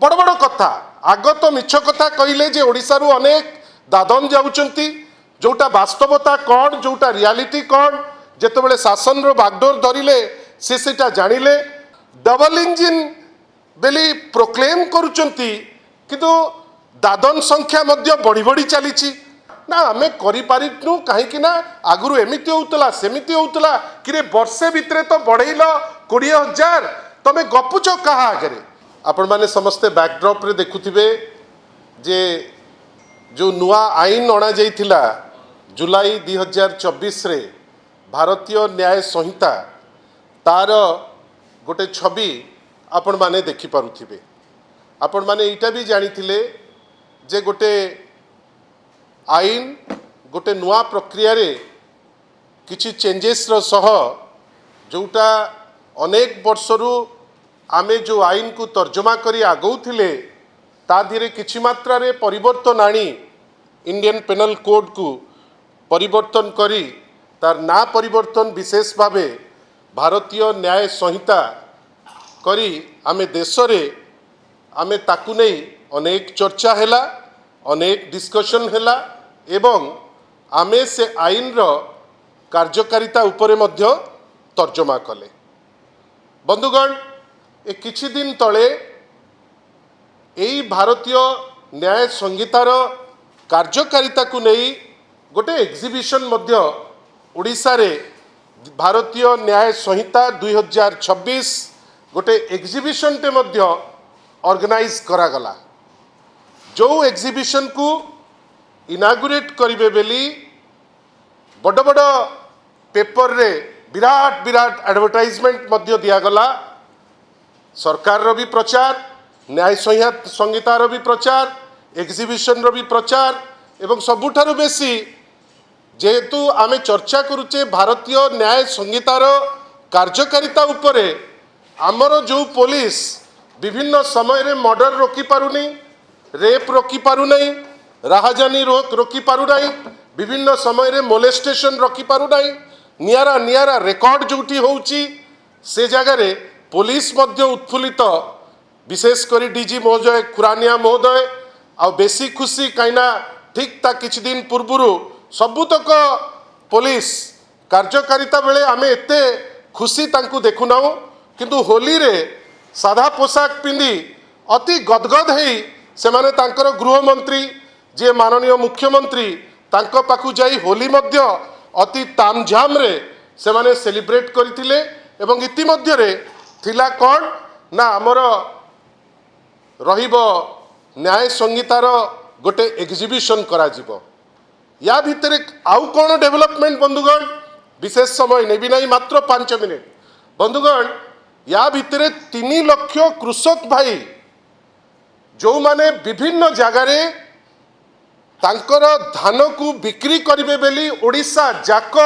बड़ बड़ कथा आग तो मिछ कथा कहले जे ओडिशारू अनेक दादन जाउचंती जोटा वास्तवता कौन जोटा रियालिटी कौन जेतेबेले शासन रो बागडोर धरिले से सेटा जानिले डबल इंजिन बेली प्रोक्लेम करूचंती किंतु दादन संख्या मध्य बढ़ी बढ़ी चली ना आम करूँ कहीं आगु एमती होता सेमती होता कि वर्षे भितर तो बढ़ेल 20,000 तमें गपुच क्या आगे आपण मैंने समस्ते बैकड्रॉप रे देखुथिबे जे जो नुआ आईन अणा जाइथिला जुलाई 2024 रे भारतीय न्याय संहिता तार गोटे छवि आपण माने देखि पारुथिबे। आपण माने एटा भी जानिथिले जे गोटे आईन गोटे नुआ प्रक्रिया रे किछि चेंजेस रो सह जोटा अनेक वर्षरू आमे जो आईन को तर्जमा करी आगौथिले ता धीरे किछि मात्रा रे परिवर्तन आनी इंडियन पेनल कोड को परिवर्तन करी तार ना परिवर्तन विशेष भावे भारतीय न्याय संहिता करी आमे देश रे आमे ताकु नै अनेक चर्चा हैला अनेक डिस्कशन हैला एवं आमे से आईन रो कार्यकारिता उपरे मध्य तर्जमा कले। बंधुगण ए किछि दिन तले एई भारतीय न्याय संहितार कार्यकारिता को नहीं गोटे एग्जिबिशन मध्य ओडिशा रे भारतीय न्याय संहिता 2026 गोटे एग्जिबिशन टे मध्य ऑर्गेनाइज करागला जो एग्जिबिशन को इनागुरेट करिवे बेली बड़ बड़ पेपर रे विराट विराट एडवर्टाइजमेंट मध्य दियागला। सरकार रो भी प्रचार न्याय संहिता रो भी प्रचार एग्जिबिशन रो भी प्रचार एवं सबुठारु बेसी जेहेतु आमे चर्चा करुचे भारतीय न्याय संहितार कार्यकारिता उपरे आमर जो पुलिस विभिन्न समय रे मर्डर रोकी पारुनी रेप रोकी पारुनाई राहाजानी रोकी पारुनाई विभिन्न समय रे मोलेस्टेशन रोकी पारुनाई नियारा नियारा रेकर्ड जोटी होउची से जगह रे पुलिस मध्य उत्फुल्लित विशेष करी डीजी महोदय खुरानिया महोदय आ बेसी खुशी कहीं ठीक ता किछि दिन पूर्वरु सबुतक पुलिस कार्यकारिता बेले आमे एते खुशी तांकु देखुना किंतु होली रे साधा पोशाक पिंधि अति गदगद हेई से माने तांकर गृहमंत्री जे माननीय मुख्यमंत्री तांको पाखु जाई होली मध्य अति तामझाम रे से माने सेलिब्रेट करथिले एवं इतिमध्य रे थिला कौन ना आमर रहिबो न्याय संहितार गोटे एग्जिबिशन करा जिवो या भितर आउ कौन डेवलपमेंट बंधुगण विशेष समय नेबी नहीं मात्र 5 मिनिट बंधुगण या भितर 3 लाख कृषक भाई जो माने विभिन्न जगार तांकर धान को बिक्री करिवे बेली ओडिशा जाक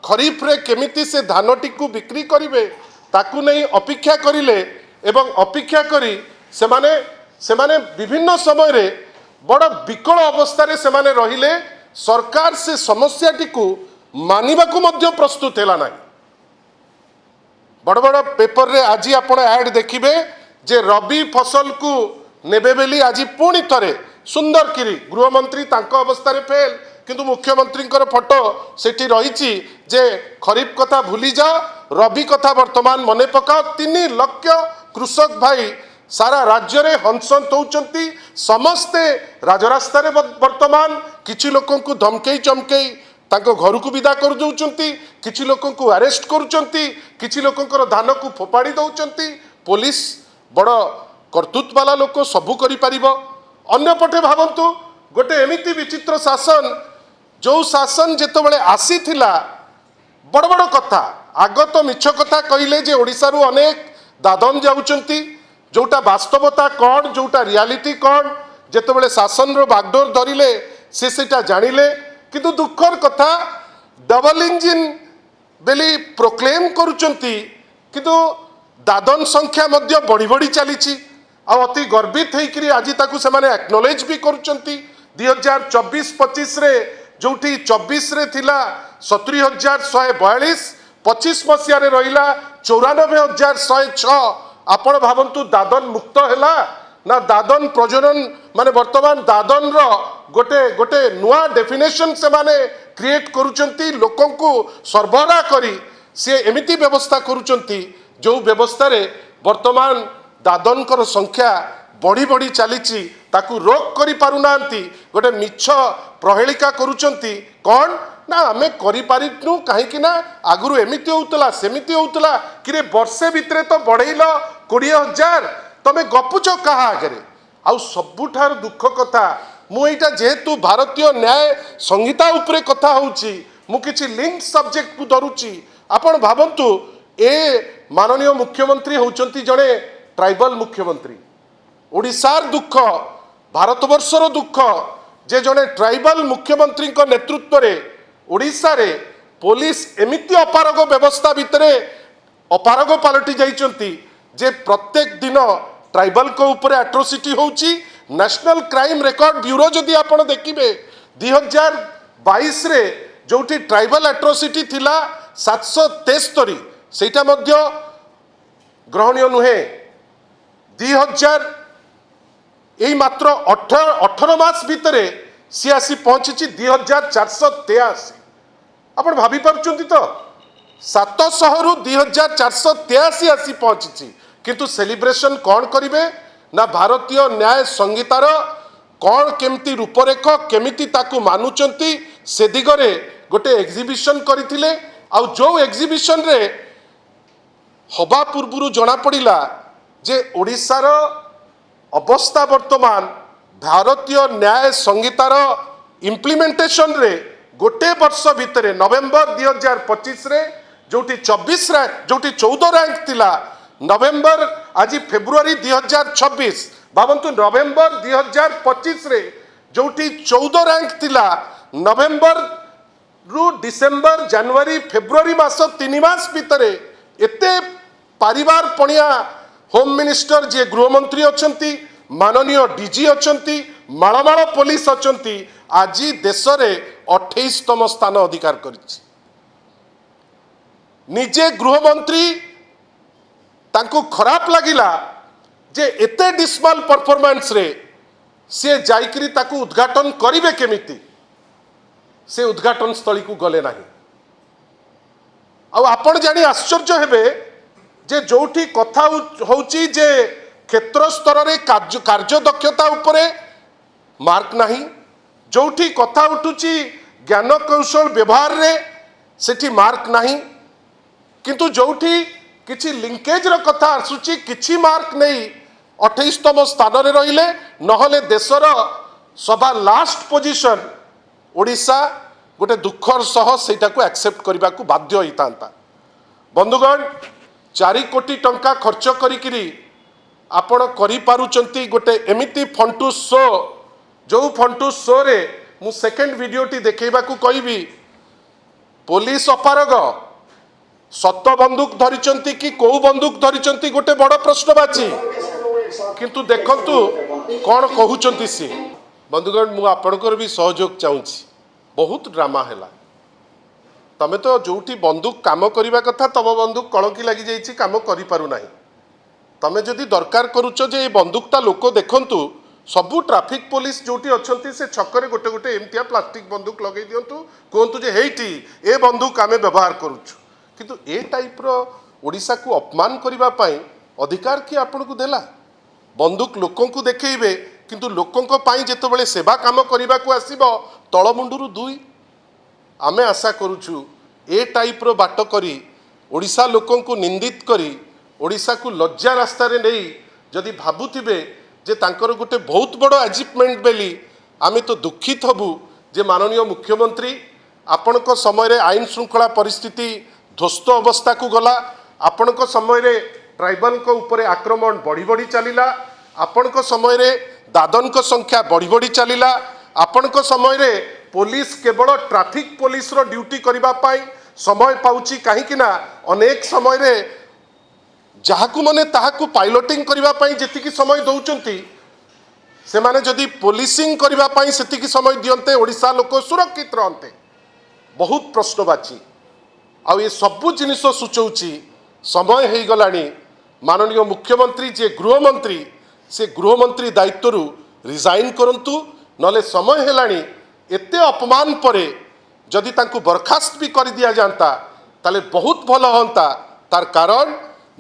खरीफ रे केमिति से धानटी को बिक्री करिवे ताकू नहीं अपेक्षा करिले एवं अपेक्षा करी सेमाने विभिन्न समय रे बड़ विकल अवस्था रे सेमाने रहिले सरकार से समस्याटी को मानिबा को मध्य प्रस्तुत हैला नाही। बड़ बड़ पेपर रे आज आपण ऐड देखिबे जे रबी फसल को नेबे बेली आज पुणी थरे सुंदर किरी गृहमंत्री तांको अवस्था रे फेल किंतु मुख्यमंत्री फोटो सेठी रही जे खरीफ कथा भूली जाओ रबी कथा वर्तमान मने पकाओ 3 लाख कृषक भाई सारा राज्य रे हंसंत होउचंती समस्ते राजरास्ता रे वर्तमान किछि लोकन को धमकेई चमकेई तांको घर को विदा कर दउचंती किछि लोकन को अरेस्ट करूचंती किछि लोकन धान को फोपाड़ी दउचंती पुलिस बड़ कर्तृत्व वाला लोक सबू करि परिबो। अन्य पटे भावंतु गोटे एमिति विचित्र शासन जो शासन जेतबेले आसीथिला बड़ बड़ कथा आग तो मिछ कथा कहले जे ओडिशारू अनेक दादन जाउचंती जोटा वास्तवता कौन जोटा रियालिटी कौन जेतेबेले शासन रो बागडोर धरिले से सेटा जानिले किंतु दुखर कथा डबल इंजिन बेली प्रोक्लेम करूचंती किंतु दादन संख्या मध्य बढ़ी बढ़ी चली आ अति गर्वित होकर आज ताकू से एक्नोलेज भी करुचंती 2024-25 रे जोठी 24 रे थिला 70,142 25 मसीह रे रहिला 94,106 आपण भावंतु दादन मुक्त हैला ना दादन प्रजनन माने वर्तमान दादन रो गोटे गोटे नुआ डेफिनेशन से माने क्रिएट करूचंती लोकों को सरबरा करी से एमिति व्यवस्था करूचंती जो व्यवस्था रे वर्तमान दादन कर संख्या बढ़ी बढ़ी चलीची ताकू रोक करी पारुनांती गोटे मिछ प्रहेलिका करूचंती कौन ना आमे करी पारिनु काहे कि ना आगुरु एमिति होउतला सेमिति होउतला कि रे वर्षे भितरे तो बढ़ेइलो 20,000 तमे गपुच कहा आगे आउ सबुठार दुख कथा मु एटा जेहेतु भारतीय न्याय संहिता उपरे कथा होउची मु किछि लिंक सब्जेक्ट को धरुची आपण भाबंतु ए माननीय मुख्यमंत्री होउचंती जणे ट्राइबल मुख्यमंत्री ओडिशार दुख भारतवर्षर दुख जे जणे ट्राइबल मुख्यमंत्री को नेतृत्व रे ओडिशा रे पुलिस एमिति अपारग व्यवस्था भितरे अपारग पलटि जाइचंती जे प्रत्येक दिन ट्राइबल को ऊपर एट्रोसिटी होउची नेशनल क्राइम रिकॉर्ड ब्यूरो जदि आपण देखिबे 2022 रे जोठी ट्राइबल एट्रोसिटी थिला 773 सेटा मध्य ग्रहणीय नुहे 2000 एई मात्र 18 मास भितरे सी आसी पहुंची 2483 आपण भाभी पारुचंती तो 700 रु 2483 आसी पहुंची किंतु सेलिब्रेशन कौन करिवे ना भारतीय न्याय संहितार कौन केमती रूपरेख केमिति ताकू मानुचंती से दिगरे गोटे एग्जिबिशन करथिले आउ जो एग्जिबिशन रे हबा पूर्वरु जना पड़िला जे ओडिशार अवस्था वर्तमान भारतीय न्याय संहितार इम्प्लीमेंटेशन रे गोटे वर्ष भितरे नवेम्बर 2025 रे जोटी 24 रैंक जोटी 14 रैंक थिला नवेम्बर आज फेब्रुआरी 2026 भावंतु नवेम्बर 2025 रे जोटी 14 रैंक थिला नवेम्बर रु डिसेम्बर जनवरी फेब्रुआरी मास 3 मास भितरे एते परिवार पणिया होम मिनिस्टर जे गृहमंत्री अछंती माननीय डीजी अछंती माळमाळ पुलिस अछंती आज देश रे 28तम स्थान अधिकार करिछि निजे गृहमंत्री तांको खराब लगिला जे एते डिस्माल परफॉर्मेंस रे से जाइकरी ताकू उद्घाटन करिवे केमिति से उद्घाटन स्थली को गले नाही आ आपण जानी आश्चर्य हेबे जे जोठी कथा होउची जे क्षेत्र स्तर रे कार्य दक्षता उपरे मार्क नाही जोठी कथा उठुची ज्ञान कौशल व्यवहार रे सेठी मार्क नाही किंतु जोठी किछि लिंकेज रो कथा आसुची किछि मार्क नहीं 28तम स्थान रे रहिले नहले देशर सभा लास्ट पोजीशन ओडिशा गोटे दुखर सह सेटा को एक्सेप्ट करबा को बाध्य होइतांता बंधुगण 4 कोटी टंका खर्च करिकिरी आपण करि पारुचंती गोटे एमिति फंटू शो जो फंटू शो रे मु सेकंड वीडियो टी देखैबा को कहबी पुलिस अपारग सत बंदूक धरिचंती कि को बंदूक धरिचंती गोटे बड़ प्रश्नवाची किंतु देखंतु कौन कहउचंती सी बंधुगण मु आपणकर भी सहयोग चाहूँगी बहुत ड्रामा हैला तमे तो जोठी बंदूक काम करिबा कथा तब बंदूक कलंकी लगी जाइछि काम करि पारु नाही तमे जदि दरकार करूच जे बंदूकटा लोक देखंतु सबू ट्रैफिक पुलिस जोटी अछंती से छकरे गोटे गोटे एमतिया प्लास्टिक बंदूक लगे दियंतु कहंतु जे हेइटी ए बंदूक आमे व्यवहार करूछु किंतु ए टाइप रो ओडिसा को अपमान करिबा पई अधिकार कि आपन को देला बंदूक लोकों को देखैबे किंतु लोकों को पाई जेतबेले सेवा काम करिबा को आसीबो तळमुंडुरु दुई आमे आशा करूछु ए टाइप रो बाट करी ओडिसा लोकों को निंदित करी ओडिसा को लज्जा रास्ता रे नहीं जदि भाबुथिबे जे तांकर गोटे बहुत बड़ अचीवमेंट बेली आमे तो दुखित हबु जे माननीय मुख्यमंत्री आपण को समय रे आईन श्रृंखला परिस्थिति ध्वस्त अवस्था को गला आपण को समय रे ट्राइबल को ऊपर आक्रमण बढ़ी बढ़ी चलिला आपण को समय रे दादन को संख्या बढ़ी बढ़ी चलिला आपण को समय रे पुलिस केवल ट्रैफिक पुलिस रो ड्यूटी करिबा पाई समय पाउची काहे कि ना अनेक समय रे जहाकू माने ताहाकू पाइलटिंग करिबा पाई जेतिकी समय दउचंती से माने जदि पुलिसिंग करिबा पाई सेतिकी समय दियंते ओडिसा लोक सुरक्षित रहंते बहुत प्रश्नवाची आ ये सबु जिनिस सूचौची समय हो गलानी माननीय मुख्यमंत्री जे गृहमंत्री से गृहमंत्री दायित्व रिजाइन करंतु नले समय हेलाणी एते अपमान परे जदि तांकु बरखास्त भी कर दिया जाता ताले बहुत भल होता। तार कारण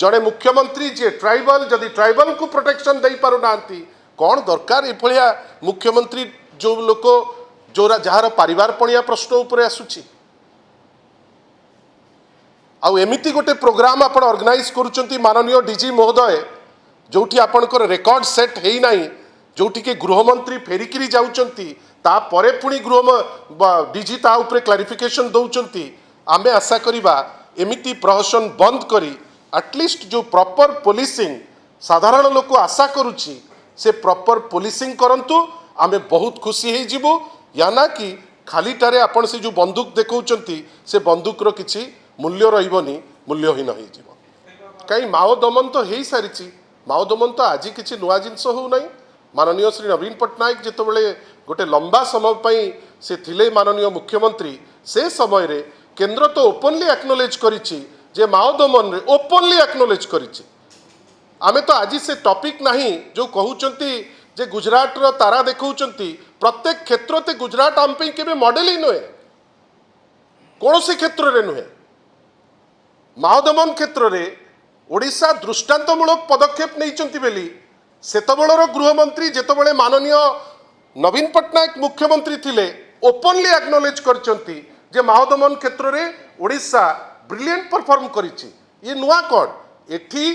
जड़े मुख्यमंत्री जे ट्राइबल जदि ट्राइबल को प्रोटेक्शन दे पारु नांती कौन दरकार एभलिया मुख्यमंत्री जो लोक जो जार परिवार पणिया प्रश्न उपरे आसुची आउ एमिति गोटे प्रोग्राम आपण ऑर्गेनाइज करूचंती माननीय डीजी महोदय जोठी आपणकर रेकॉर्ड सेट हेई नाही जोठी के गृहमंत्री फेरिकिरी जाउचंती ता परे पुणी गृह डीजी ता उपरे क्लारिफिकेशन दउचंती। आमे आशा करिबा एमिति प्रहसन बंद करी एटलिस्ट जो प्रॉपर पुलिसिंग साधारण लोक आशा करुची से प्रॉपर पुलिसिंग करंतु आमे बहुत खुशी हे जिवो या ना कि खालीटारे आपण से जो बंदूक देखौचंती से बंदूक रो किछि मूल्य रहिबनी मूल्यहीन हो जीव कहीं माओ दमन तो हो सारी माओ दमन तो आज किसी नुआ जिनस हो ना। माननीय श्री नवीन पट्टनायक जितेबाला गोटे लंबा समय पर से थिले माननीय मुख्यमंत्री से समय रे केंद्र तो ओपनली एक्नोलेज करिछि जे माओ दमन रे ओपनली एक्नोलेज करिछि। आमे तो आज से टॉपिक नहीं जो कहउचंती जे गुजरात रो तारा देखौचंती प्रत्येक क्षेत्र ते गुजरात आम पे केबे मॉडल ही नुहे कौन से क्षेत्र रे नुहे। माओ दमन क्षेत्र रे ओडिशा दृष्टांतमूलक पदक्षेप नहीं बेली सेतबेलर गृहमंत्री जेतबेले माननीय नवीन पट्टनायक मुख्यमंत्री थिले ओपनली एक्नोलेज करचंती जे माओ दमन क्षेत्र रे ओडिशा ब्रिलियंट परफॉर्म करिछि। ये नुआ कौन एठी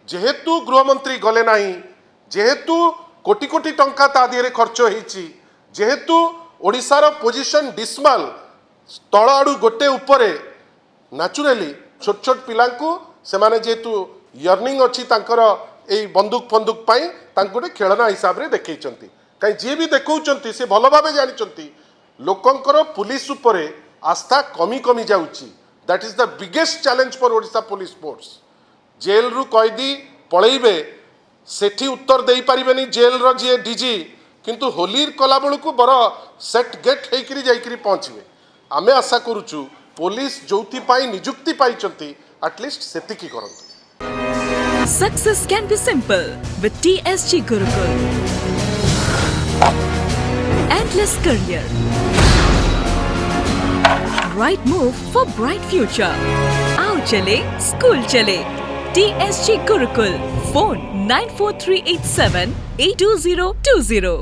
जेहेतु गृहमंत्री गले नाही जेहेतु कोटी कोटी टंका ता दिए खर्च होईछि जेहेतु ओडिशार पोजिशन डिसमाल तळ आडू गोटे उपरे न्याचुराली छोट छोट पिला से माने जेहेतु यर्निंग अच्छी तांकर ए बंदूक फंदूक पाई तांको खेलना हिसाब रे देखैचंती कहीं जी भी देखौचंती से भल भाबे जानिचंती लोकंकर पुलिस उपरे आस्था कमी कमी जाउची। That is the biggest challenge for Odisha police force. Jail रु कैदी पळैबे सेठी उत्तर दे पारिबेनी जेल रो जे डीजी किंतु होलीर कला बेलू बर सेट गेट होकर जाइकरी पहुँचे। आमे आशा करुचु पुलिस जोथि पाई नियुक्ति पाइचंती एटलिस्ट सेतिकी करंतु। Success can be simple with TSG Gurukul. Endless career. Right move for bright future. Aao chale, school chale. TSG Gurukul. Phone 94387 82020.